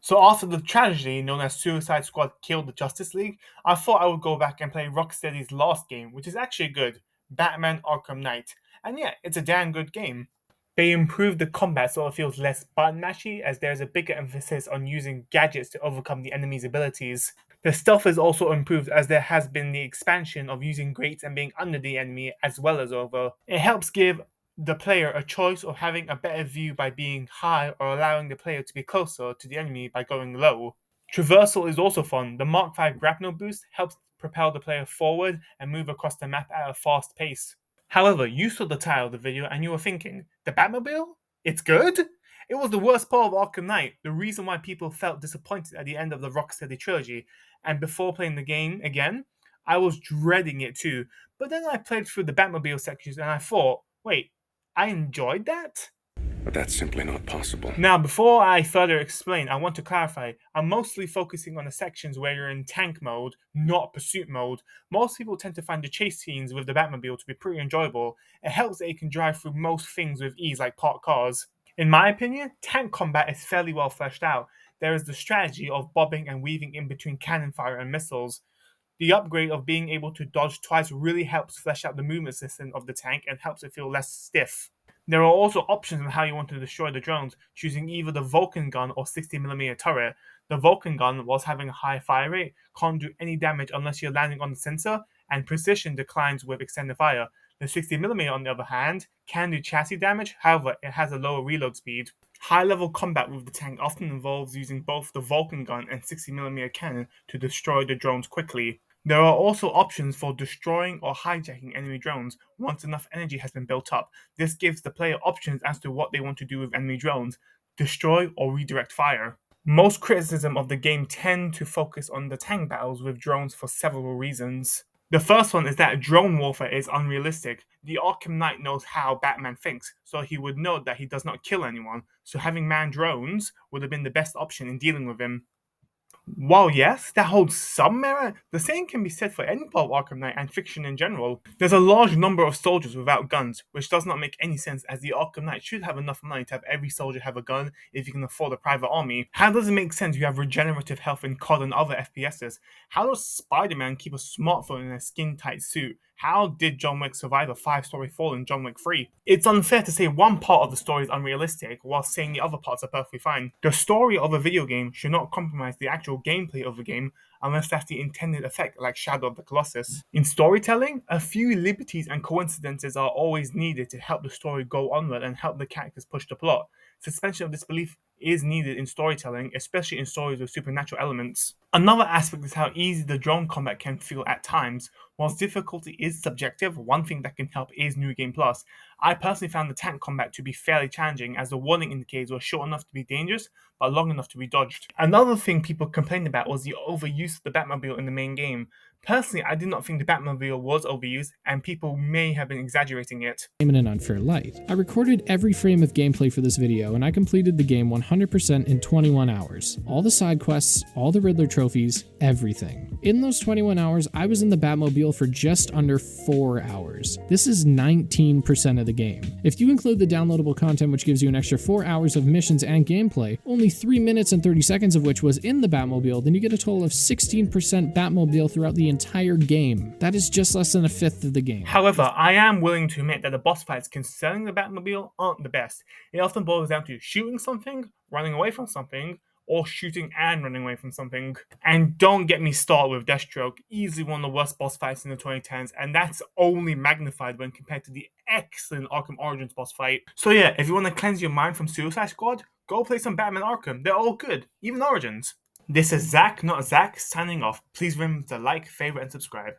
So after the tragedy known as Suicide Squad killed the Justice League, I thought I would go back and play Rocksteady's last game, which is actually good, Batman Arkham Knight. And yeah, it's a damn good game. They improved the combat so it feels less button mashy, as there's a bigger emphasis on using gadgets to overcome the enemy's abilities. The stealth is also improved as there has been the expansion of using grates and being under the enemy as well as over. It helps give the player a choice of having a better view by being high or allowing the player to be closer to the enemy by going low. Traversal is also fun. The Mark 5 grapnel boost helps propel the player forward and move across the map at a fast pace. However, you saw the title of the video and you were thinking, the Batmobile? It's good? It was the worst part of Arkham Knight, the reason why people felt disappointed at the end of the Rocksteady trilogy, and before playing the game again, I was dreading it too. But then I played through the Batmobile sections and I thought, wait, I enjoyed that? But that's simply not possible. Now, before I further explain, I want to clarify I'm mostly focusing on the sections where you're in tank mode, not pursuit mode. Most people tend to find the chase scenes with the Batmobile to be pretty enjoyable. It helps that you can drive through most things with ease, like parked cars. In my opinion, tank combat is fairly well fleshed out. There is the strategy of bobbing and weaving in between cannon fire and missiles. The upgrade of being able to dodge twice really helps flesh out the movement system of the tank and helps it feel less stiff. There are also options on how you want to destroy the drones, choosing either the Vulcan gun or 60mm turret. The Vulcan gun, whilst having a high fire rate, can't do any damage unless you're landing on the sensor, and precision declines with extended fire. The 60mm, on the other hand, can do chassis damage, however, it has a lower reload speed. High level combat with the tank often involves using both the Vulcan gun and 60mm cannon to destroy the drones quickly. There are also options for destroying or hijacking enemy drones once enough energy has been built up. This gives the player options as to what they want to do with enemy drones, destroy or redirect fire. Most criticism of the game tend to focus on the tank battles with drones for several reasons. The first one is that drone warfare is unrealistic. The Arkham Knight knows how Batman thinks, so he would know that he does not kill anyone, so having manned drones would have been the best option in dealing with him. While yes, that holds some merit, the same can be said for any part of Arkham Knight and fiction in general. There's a large number of soldiers without guns, which does not make any sense as the Arkham Knight should have enough money to have every soldier have a gun if you can afford a private army. How does it make sense you have regenerative health in COD and other FPSs? How does Spider-Man keep a smartphone in a skin-tight suit? How did John Wick survive a 5-story fall in John Wick 3? It's unfair to say one part of the story is unrealistic while saying the other parts are perfectly fine. The story of a video game should not compromise the actual gameplay of the game unless that's the intended effect, like Shadow of the Colossus. In storytelling, a few liberties and coincidences are always needed to help the story go onward and help the characters push the plot. Suspension of disbelief is needed in storytelling, especially in stories with supernatural elements. Another aspect is how easy the drone combat can feel at times. Whilst difficulty is subjective, one thing that can help is New Game Plus. I personally found the tank combat to be fairly challenging as the warning indicators were short enough to be dangerous, but long enough to be dodged. Another thing people complained about was the overuse of the Batmobile in the main game. Personally, I did not think the Batmobile was overused, and people may have been exaggerating it. In an unfair light. I recorded every frame of gameplay for this video, and I completed the game 100% in 21 hours. All the side quests, all the Riddler trophies, everything. In those 21 hours, I was in the Batmobile for just under 4 hours. This is 19% of the game. If you include the downloadable content, which gives you an extra 4 hours of missions and gameplay, only 3 minutes and 30 seconds of which was in the Batmobile, then you get a total of 16% Batmobile throughout the entire game. That is just less than a fifth of the game. However, I am willing to admit that the boss fights concerning the Batmobile aren't the best. It often boils down to shooting something, running away from something, or shooting and running away from something. And don't get me started with Deathstroke, easily one of the worst boss fights in the 2010s, and that's only magnified when compared to the excellent Arkham Origins boss fight. So yeah, if you want to cleanse your mind from Suicide Squad, go play some Batman Arkham. They're all good, even Origins. This is Zach, not Zach, signing off. Please remember to like, favorite, and subscribe.